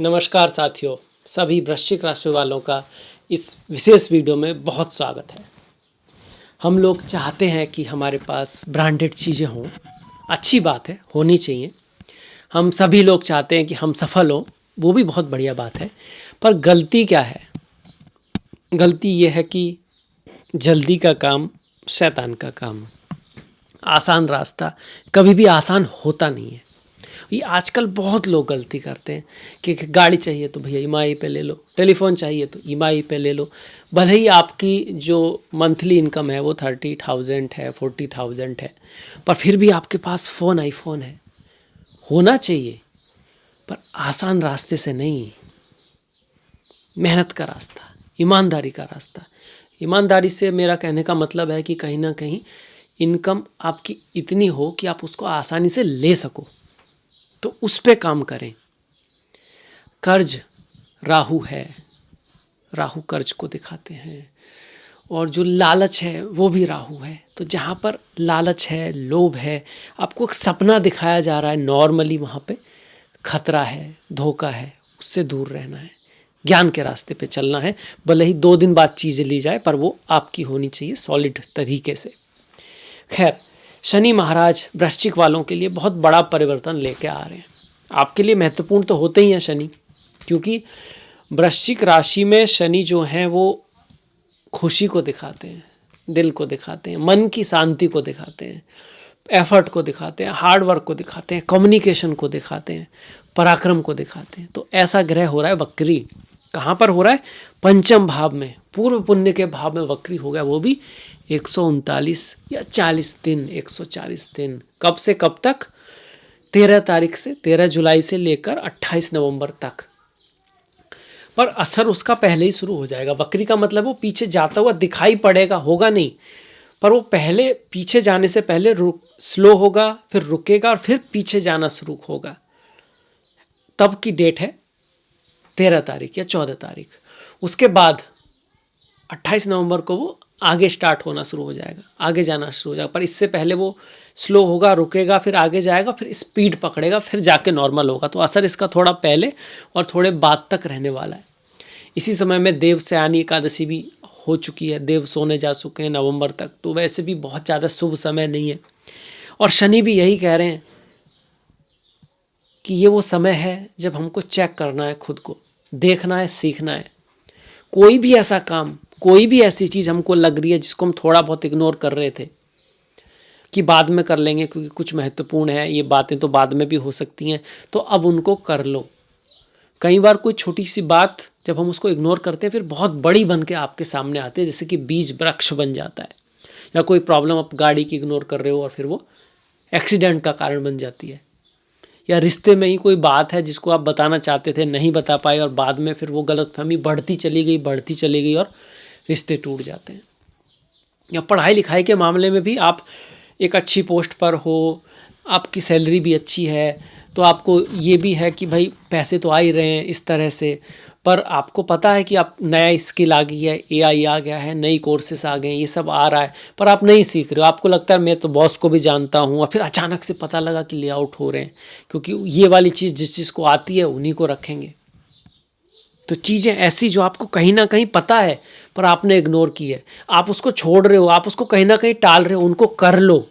नमस्कार साथियों, सभी वृश्चिक राशि वालों का इस विशेष वीडियो में बहुत स्वागत है। हम लोग चाहते हैं कि हमारे पास ब्रांडेड चीज़ें हों, अच्छी बात है, होनी चाहिए। हम सभी लोग चाहते हैं कि हम सफल हों, वो भी बहुत बढ़िया बात है। पर गलती क्या है? गलती ये है कि जल्दी का काम शैतान का काम। आसान रास्ता कभी भी आसान होता नहीं है। ये आजकल बहुत लोग गलती करते हैं कि गाड़ी चाहिए तो भैया ईएमआई पे ले लो, टेलीफोन चाहिए तो ईएमआई पे ले लो। भले ही आपकी जो मंथली इनकम है वो 30,000 है, 40,000 है, पर फिर भी आपके पास फ़ोन आईफोन है। होना चाहिए, पर आसान रास्ते से नहीं, मेहनत का रास्ता, ईमानदारी का रास्ता। ईमानदारी से मेरा कहने का मतलब है कि कहीं ना कहीं इनकम आपकी इतनी हो कि आप उसको आसानी से ले सको, तो उस पे काम करें। कर्ज राहु है, राहु कर्ज को दिखाते हैं, और जो लालच है वो भी राहु है। तो जहाँ पर लालच है, लोभ है, आपको एक सपना दिखाया जा रहा है, नॉर्मली वहाँ पे खतरा है, धोखा है, उससे दूर रहना है, ज्ञान के रास्ते पे चलना है। भले ही 2 दिन बाद चीज़ें ली जाए, पर वो आपकी होनी चाहिए सॉलिड तरीके से। खैर, शनि महाराज वृश्चिक वालों के लिए बहुत बड़ा परिवर्तन लेके आ रहे हैं। आपके लिए महत्वपूर्ण तो होते ही हैं शनि, क्योंकि वृश्चिक राशि में शनि जो हैं वो खुशी को दिखाते हैं, दिल को दिखाते हैं, मन की शांति को दिखाते हैं, एफर्ट को दिखाते हैं, हार्ड वर्क को दिखाते हैं, कम्युनिकेशन को दिखाते हैं, पराक्रम को दिखाते हैं। तो ऐसा ग्रह हो रहा है वक्री। कहाँ पर हो रहा है? पंचम भाव में, पूर्व पुण्य के भाव में वक्री हो गया, वो भी 139 या 40 दिन, 140 दिन। कब से कब तक? 13 तारीख से, 13 जुलाई से लेकर 28 नवंबर तक। पर असर उसका पहले ही शुरू हो जाएगा। वक्री का मतलब वो पीछे जाता हुआ दिखाई पड़ेगा, होगा नहीं, पर वो पहले पीछे जाने से पहले स्लो होगा, फिर रुकेगा और फिर पीछे जाना शुरू होगा। तब की डेट है 13 तारीख या 14 तारीख। उसके बाद 28 नवंबर को वो आगे स्टार्ट होना शुरू हो जाएगा, आगे जाना शुरू हो जाएगा। पर इससे पहले वो स्लो होगा, रुकेगा, फिर आगे जाएगा, फिर स्पीड पकड़ेगा, फिर जाके नॉर्मल होगा। तो असर इसका थोड़ा पहले और थोड़े बाद तक रहने वाला है। इसी समय में देवशयनी एकादशी भी हो चुकी है, देव सोने जा चुके हैं नवंबर तक। तो वैसे भी बहुत ज़्यादा शुभ समय नहीं है। और शनि भी यही कह रहे हैं कि ये वो समय है जब हमको चेक करना है, खुद को देखना है, सीखना है। कोई भी ऐसा काम, कोई भी ऐसी चीज़ हमको लग रही है जिसको हम थोड़ा बहुत इग्नोर कर रहे थे कि बाद में कर लेंगे क्योंकि कुछ महत्वपूर्ण है, ये बातें तो बाद में भी हो सकती हैं, तो अब उनको कर लो। कई बार कोई छोटी सी बात जब हम उसको इग्नोर करते हैं, फिर बहुत बड़ी बन के आपके सामने आती है, जैसे कि बीज वृक्ष बन जाता है। या कोई प्रॉब्लम आप गाड़ी की इग्नोर कर रहे हो और फिर वो एक्सीडेंट का कारण बन जाती है। या रिश्ते में ही कोई बात है जिसको आप बताना चाहते थे, नहीं बता पाए, और बाद में फिर वो गलतफहमी बढ़ती चली गई और रिश्ते टूट जाते हैं। या पढ़ाई लिखाई के मामले में भी आप एक अच्छी पोस्ट पर हो, आपकी सैलरी भी अच्छी है, तो आपको ये भी है कि भाई पैसे तो आ ही रहे हैं इस तरह से, पर आपको पता है कि आप नया स्किल आ गई है, एआई आ गया है, नई कोर्सेस आ गए हैं, ये सब आ रहा है, पर आप नहीं सीख रहे हो। आपको लगता है मैं तो बॉस को भी जानता हूँ, और फिर अचानक से पता लगा कि लेआउट हो रहे हैं, क्योंकि ये वाली चीज़ जिस चीज़ को आती है उन्हीं को रखेंगे। तो चीज़ें ऐसी जो आपको कहीं ना कहीं पता है पर आपने इग्नोर की है, आप उसको छोड़ रहे हो, आप उसको कहीं ना कहीं टाल रहे हो, उनको कर लो,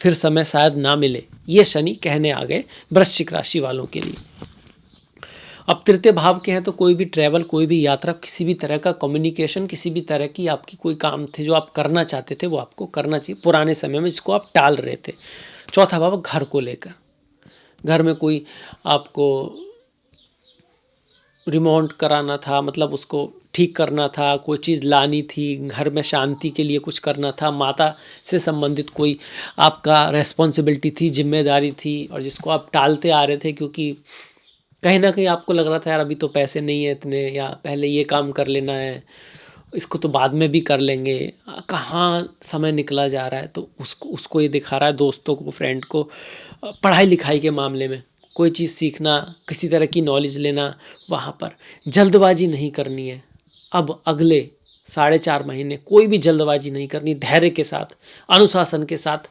फिर समय शायद ना मिले। ये शनि कहने आ गए वृश्चिक राशि वालों के लिए। अब तृतीय भाव के हैं तो कोई भी ट्रैवल, कोई भी यात्रा, किसी भी तरह का कम्युनिकेशन, किसी भी तरह की आपकी कोई काम थे जो आप करना चाहते थे वो आपको करना चाहिए पुराने समय में, जिसको आप टाल रहे थे। चौथा भाव घर को लेकर, घर में कोई आपको रिमोट कराना था, मतलब उसको ठीक करना था, कोई चीज़ लानी थी, घर में शांति के लिए कुछ करना था, माता से संबंधित कोई आपका रेस्पॉन्सिबिलिटी थी, जिम्मेदारी थी, और जिसको आप टालते आ रहे थे क्योंकि कहीं ना कहीं आपको लग रहा था यार अभी तो पैसे नहीं है इतने, या पहले ये काम कर लेना है, इसको तो बाद में भी कर लेंगे। कहाँ समय निकला जा रहा है, तो उसको ये दिखा रहा है, दोस्तों को, फ्रेंड को। पढ़ाई लिखाई के मामले में कोई चीज़ सीखना, किसी तरह की नॉलेज लेना, वहाँ पर जल्दबाजी नहीं करनी है। अब अगले 4.5 महीने कोई भी जल्दबाजी नहीं करनी, धैर्य के साथ, अनुशासन के साथ,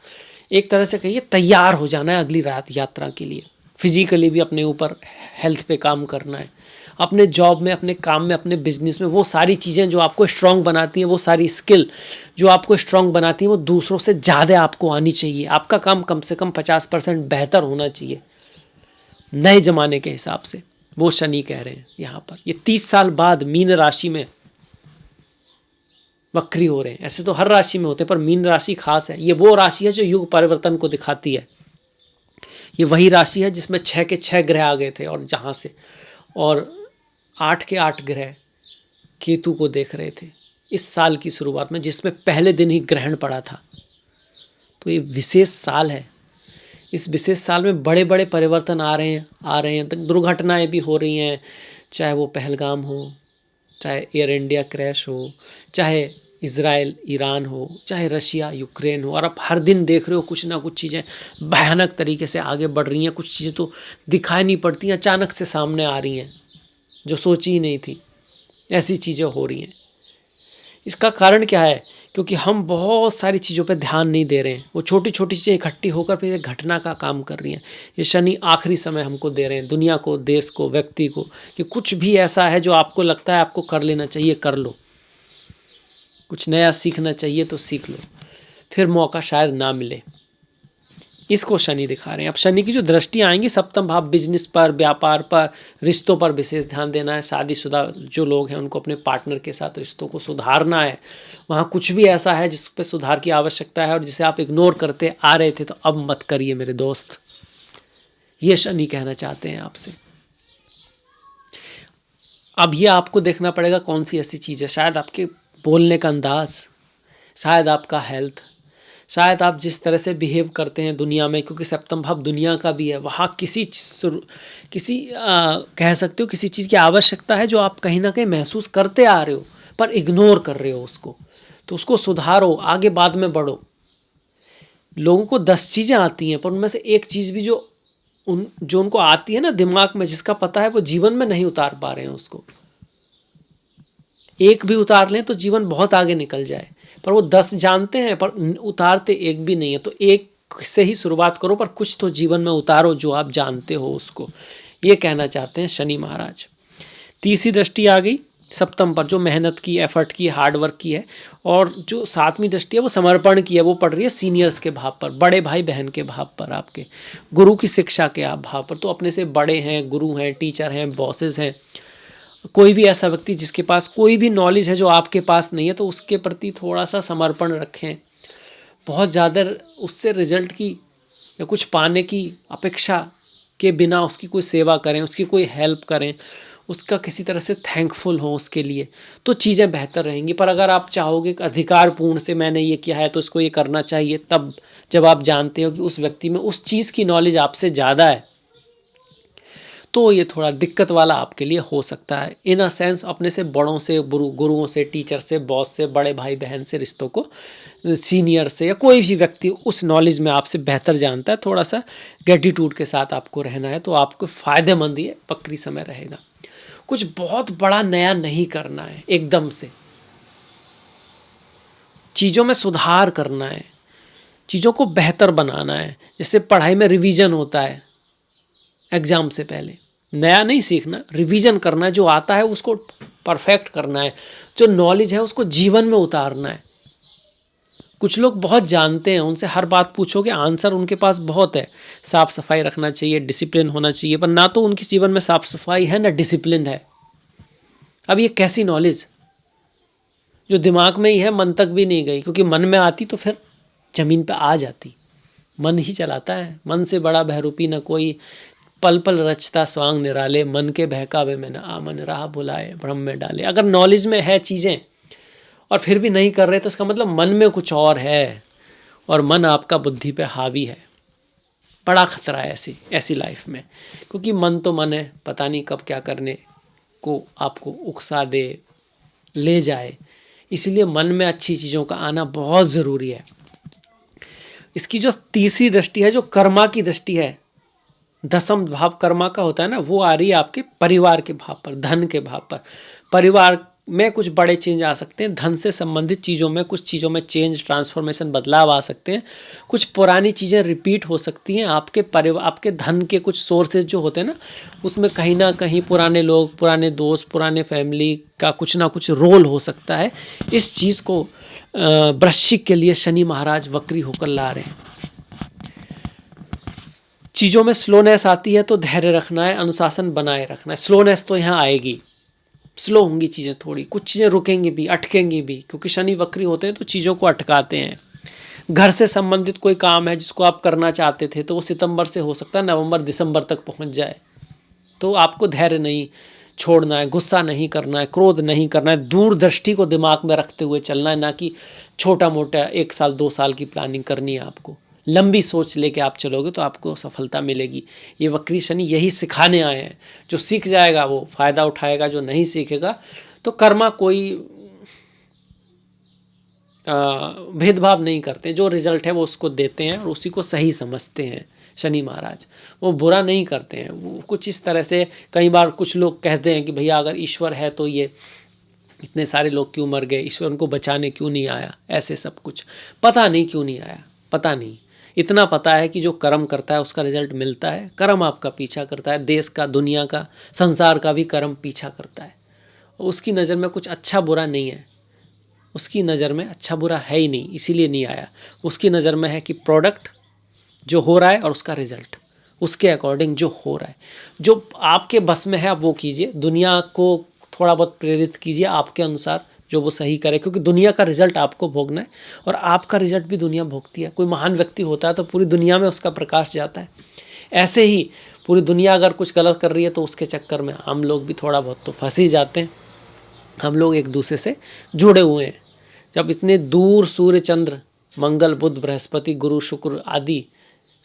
एक तरह से कहिए तैयार हो जाना है अगली रात यात्रा के लिए। फिजिकली भी अपने ऊपर हेल्थ पे काम करना है, अपने जॉब में, अपने काम में, अपने बिजनेस में। वो सारी चीज़ें जो आपको स्ट्रांग बनाती हैं, वो सारी स्किल जो आपको स्ट्रांग बनाती हैं, वो दूसरों से ज़्यादा आपको आनी चाहिए। आपका काम कम से कम 50% बेहतर होना चाहिए नए ज़माने के हिसाब से। वो शनि कह रहे हैं यहाँ पर। ये 30 साल बाद मीन राशि में वक्री हो रहे हैं। ऐसे तो हर राशि में होते हैं, पर मीन राशि खास है। ये वो राशि है जो युग परिवर्तन को दिखाती है। ये वही राशि है जिसमें 6 के 6 ग्रह आ गए थे, और जहाँ से और 8 के 8 ग्रह केतु को देख रहे थे इस साल की शुरुआत में, जिसमें पहले दिन ही ग्रहण पड़ा था। तो ये विशेष साल है। इस विशेष साल में बड़े बड़े परिवर्तन आ रहे हैं। तक दुर्घटनाएं भी हो रही हैं, चाहे वो पहलगाम हो, चाहे एयर इंडिया क्रैश हो, चाहे इज़राइल ईरान हो, चाहे रशिया यूक्रेन हो। और आप हर दिन देख रहे हो कुछ ना कुछ चीज़ें भयानक तरीके से आगे बढ़ रही हैं। कुछ चीज़ें तो दिखाई नहीं पड़ती, अचानक से सामने आ रही हैं जो सोची ही नहीं थी। ऐसी चीज़ें हो रही हैं। इसका कारण क्या है? क्योंकि हम बहुत सारी चीज़ों पे ध्यान नहीं दे रहे हैं। वो छोटी छोटी चीज़ें इकट्ठी होकर फिर एक घटना का काम कर रही हैं। ये शनि आखिरी समय हमको दे रहे हैं, दुनिया को, देश को, व्यक्ति को, कि कुछ भी ऐसा है जो आपको लगता है आपको कर लेना चाहिए, कर लो। कुछ नया सीखना चाहिए तो सीख लो, फिर मौका शायद ना मिले। इसको शनि दिखा रहे हैं। अब शनि की जो दृष्टि आएंगी सप्तम भाव, बिजनेस पर, व्यापार पर, रिश्तों पर विशेष ध्यान देना है। शादीशुदा जो लोग हैं उनको अपने पार्टनर के साथ रिश्तों को सुधारना है। वहाँ कुछ भी ऐसा है जिस पे सुधार की आवश्यकता है और जिसे आप इग्नोर करते आ रहे थे, तो अब मत करिए मेरे दोस्त। ये शनि कहना चाहते हैं आपसे। अब ये आपको देखना पड़ेगा कौन सी ऐसी चीज़ है। शायद आपके बोलने का अंदाज, शायद आपका हेल्थ, शायद आप जिस तरह से बिहेव करते हैं दुनिया में, क्योंकि सप्तम भाव दुनिया का भी है। वहाँ कह सकते हो किसी चीज़ की आवश्यकता है जो आप कहीं ना कहीं महसूस करते आ रहे हो पर इग्नोर कर रहे हो उसको। तो उसको सुधारो, आगे बाद में बढ़ो। लोगों को 10 चीज़ें आती हैं, पर उनमें से एक चीज़ भी जो उनको आती है ना दिमाग में, जिसका पता है, वो जीवन में नहीं उतार पा रहे हैं उसको। एक भी उतार लें तो जीवन बहुत आगे निकल जाए, पर वो 10 जानते हैं पर उतारते एक भी नहीं है। तो एक से ही शुरुआत करो, पर कुछ तो जीवन में उतारो जो आप जानते हो उसको। ये कहना चाहते हैं शनि महाराज। तीसरी दृष्टि आ गई सप्तम पर, जो मेहनत की, एफर्ट की, हार्डवर्क की है। और जो 7वीं दृष्टि है वो समर्पण की है। वो पड़ रही है सीनियर्स के भाव पर, बड़े भाई बहन के भाव पर, आपके गुरु की शिक्षा के आप भाव पर। तो अपने से बड़े हैं, गुरु हैं, टीचर हैं, बॉसेस हैं, कोई भी ऐसा व्यक्ति जिसके पास कोई भी नॉलेज है जो आपके पास नहीं है, तो उसके प्रति थोड़ा सा समर्पण रखें। बहुत ज़्यादा उससे रिजल्ट की या कुछ पाने की अपेक्षा के बिना उसकी कोई सेवा करें, उसकी कोई हेल्प करें, उसका किसी तरह से थैंकफुल हो उसके लिए, तो चीज़ें बेहतर रहेंगी। पर अगर आप चाहोगे कि अधिकारपूर्ण से मैंने ये किया है तो इसको ये करना चाहिए, तब जब आप जानते हो कि उस व्यक्ति में उस चीज़ की नॉलेज आपसे ज़्यादा है, तो ये थोड़ा दिक्कत वाला आपके लिए हो सकता है। इन अ सेंस अपने से बड़ों से, गुरुओं से, टीचर से, बॉस से, बड़े भाई बहन से रिश्तों को, सीनियर से, या कोई भी व्यक्ति उस नॉलेज में आपसे बेहतर जानता है, थोड़ा सा ग्रेटिट्यूड के साथ आपको रहना है, तो आपको फ़ायदेमंद ये वक्री समय रहेगा। कुछ बहुत बड़ा नया नहीं करना है, एकदम से चीज़ों में सुधार करना है, चीज़ों को बेहतर बनाना है। जैसे पढ़ाई में रिवीजन होता है एग्ज़ाम से पहले, नया नहीं सीखना, रिवीजन करना है। जो आता है उसको परफेक्ट करना है, जो नॉलेज है उसको जीवन में उतारना है। कुछ लोग बहुत जानते हैं, उनसे हर बात पूछोगे आंसर उनके पास बहुत है। साफ़ सफाई रखना चाहिए, डिसिप्लिन होना चाहिए, पर ना तो उनके जीवन में साफ़ सफाई है ना डिसिप्लिन है। अब ये कैसी नॉलेज जो दिमाग में ही है, मन तक भी नहीं गई, क्योंकि मन में आती तो फिर ज़मीन पे आ जाती। मन ही चलाता है, मन से बड़ा बहरूपी न कोई, पल पल रचता स्वांग निराले, मन के बहकावे में न आमन, राह बुलाए भ्रम में डाले। अगर नॉलेज में है चीज़ें और फिर भी नहीं कर रहे, तो इसका मतलब मन में कुछ और है, और मन आपका बुद्धि पे हावी है। बड़ा खतरा है ऐसी लाइफ में, क्योंकि मन तो मन है, पता नहीं कब क्या करने को आपको उकसा दे, ले जाए। इसलिए मन में अच्छी चीज़ों का आना बहुत ज़रूरी है। इसकी जो तीसरी दृष्टि है, जो कर्मा की दृष्टि है, 10वां भाव कर्मा का होता है ना, वो आ रही है आपके परिवार के भाव पर, धन के भाव पर। परिवार में कुछ बड़े चेंज आ सकते हैं, धन से संबंधित चीज़ों में कुछ चीज़ों में चेंज, ट्रांसफॉर्मेशन, बदलाव आ सकते हैं, कुछ पुरानी चीज़ें रिपीट हो सकती हैं, आपके परिवार, आपके धन के कुछ सोर्सेज जो होते हैं ना, उसमें कहीं ना कहीं पुराने लोग, पुराने दोस्त, पुराने फैमिली का कुछ ना कुछ रोल हो सकता है। इस चीज़ को वृश्चिक के लिए शनि महाराज वक्री होकर ला रहे हैं। चीज़ों में स्लोनेस आती है तो धैर्य रखना है, अनुशासन बनाए रखना है। स्लोनेस तो यहाँ आएगी, स्लो होंगी चीज़ें, थोड़ी कुछ चीज़ें रुकेंगी भी, अटकेंगी भी, क्योंकि शनि वक्री होते हैं तो चीज़ों को अटकाते हैं। घर से संबंधित कोई काम है जिसको आप करना चाहते थे तो वो सितंबर से हो सकता है नवंबर दिसंबर तक पहुंच जाए। तो आपको धैर्य नहीं छोड़ना है, गुस्सा नहीं करना है, क्रोध नहीं करना है, दूरदृष्टि को दिमाग में रखते हुए चलना है, ना कि छोटा मोटा 1 साल 2 साल की प्लानिंग करनी है। आपको लंबी सोच लेके आप चलोगे तो आपको सफलता मिलेगी। ये वक्री शनि यही सिखाने आए हैं। जो सीख जाएगा वो फ़ायदा उठाएगा, जो नहीं सीखेगा तो कर्मा कोई भेदभाव नहीं करते, जो रिजल्ट है वो उसको देते हैं और उसी को सही समझते हैं। शनि महाराज वो बुरा नहीं करते हैं। वो कुछ इस तरह से, कई बार कुछ लोग कहते हैं कि भैया अगर ईश्वर है तो ये इतने सारे लोग क्यों मर गए, ईश्वर उनको बचाने क्यों नहीं आया, ऐसे सब कुछ पता नहीं क्यों नहीं आया, पता नहीं। इतना पता है कि जो कर्म करता है उसका रिजल्ट मिलता है। कर्म आपका पीछा करता है, देश का, दुनिया का, संसार का भी कर्म पीछा करता है। उसकी नज़र में कुछ अच्छा बुरा नहीं है, उसकी नज़र में अच्छा बुरा है ही नहीं, इसीलिए नहीं आया। उसकी नज़र में है कि प्रोडक्ट जो हो रहा है और उसका रिजल्ट, उसके अकॉर्डिंग जो हो रहा है, जो आपके बस में है आप वो कीजिए। दुनिया को थोड़ा बहुत प्रेरित कीजिए आपके अनुसार, जो वो सही करे, क्योंकि दुनिया का रिजल्ट आपको भोगना है और आपका रिजल्ट भी दुनिया भोगती है। कोई महान व्यक्ति होता है तो पूरी दुनिया में उसका प्रकाश जाता है। ऐसे ही पूरी दुनिया अगर कुछ गलत कर रही है तो उसके चक्कर में हम लोग भी थोड़ा बहुत तो फंस ही जाते हैं। हम लोग एक दूसरे से जुड़े हुए हैं। जब इतने दूर सूर्य, चंद्र, मंगल, बुध, बृहस्पति, गुरु, शुक्र आदि,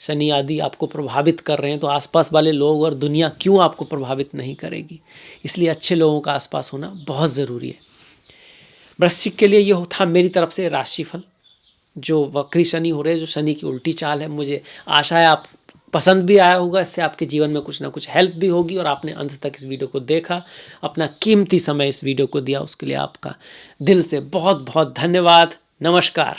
शनि आदि आपको प्रभावित कर रहे हैं तो आसपास वाले लोग और दुनिया क्यों आपको प्रभावित नहीं करेगी। इसलिए अच्छे लोगों का आसपास होना बहुत ज़रूरी है। वृश्चिक के लिए ये था मेरी तरफ से राशिफल। जो वक्री शनि हो रहे हैं, जो शनि की उल्टी चाल है, मुझे आशा है आप पसंद भी आया होगा। इससे आपके जीवन में कुछ ना कुछ हेल्प भी होगी और आपने अंत तक इस वीडियो को देखा, अपना कीमती समय इस वीडियो को दिया, उसके लिए आपका दिल से बहुत बहुत धन्यवाद। नमस्कार।